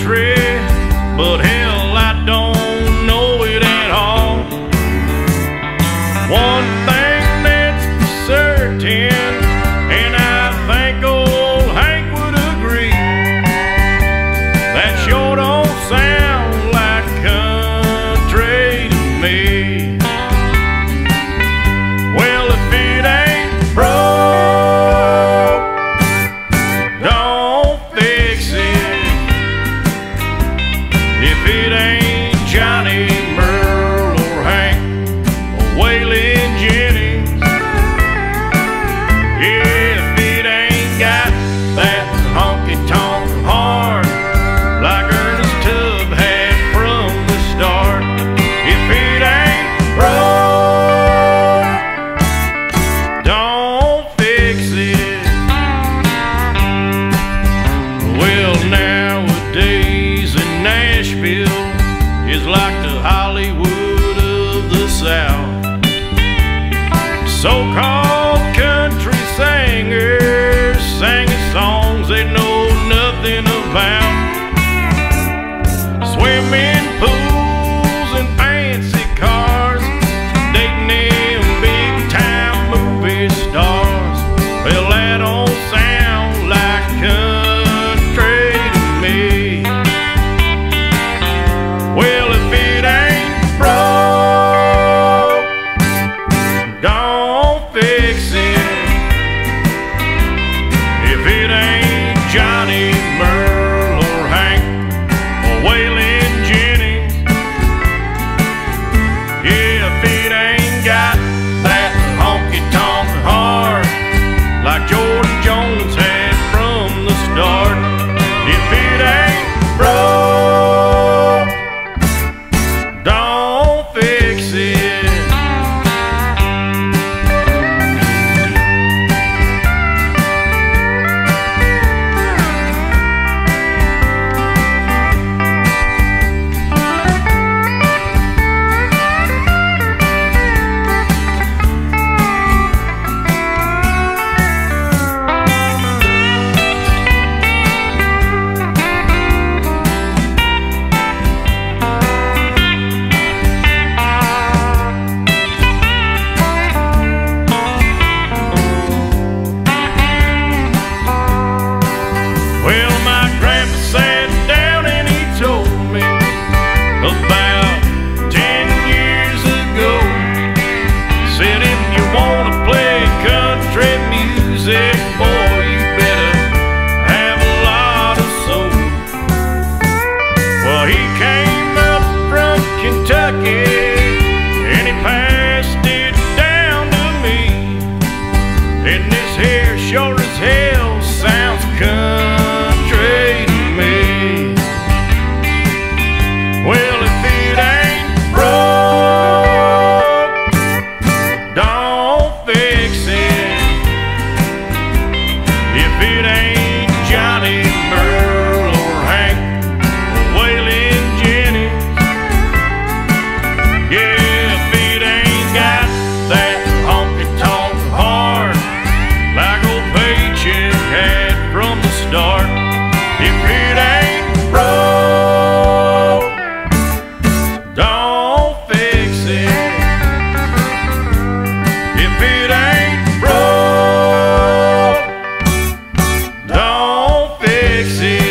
country, but hell, I don't know it at all. One thing that's for certain, and I think old Hank would agree, that sure don't sound like country to me. Well, if it ain't broke, don't fix it. If it ain't Johnny, Merle, or Hank, or Waylon Jennings, yeah, if it ain't got that honky-tonk heart like Ernest Tubb had from the start, if it ain't broke, don't fix it. Well, nowadays in Nashville is like the Hollywood of the South. So-called country singers singing songs they know nothing about. Swimming pools and fancy cars, dating them big-time movie stars. Well, that don't sound like country to me. Well, if it ain't broke, don't fix it. If it ain't Johnny, Merle, or Hank, or Waylon Jennings, yeah, if it ain't got that honky-tonk heart like Jordan Jones had from the start, if it ain't broke, don't fix it. Well, my grandpa sat down and he told me about 10 years ago. Said if you wanna play country music, boy, you better have a lot of soul. Well, he came up from Kentucky and he passed it down to me. And this here sure as hell sounds country to me. Well, if it ain't broke, don't fix it. If it ain't Johnny, Merle, or Hank, or Waylon Jennings, yeah, if it ain't got that honky-tonk heart like old Paycheck had from the start, if it ain't broke, don't fix it. If it ain't broke, don't fix it.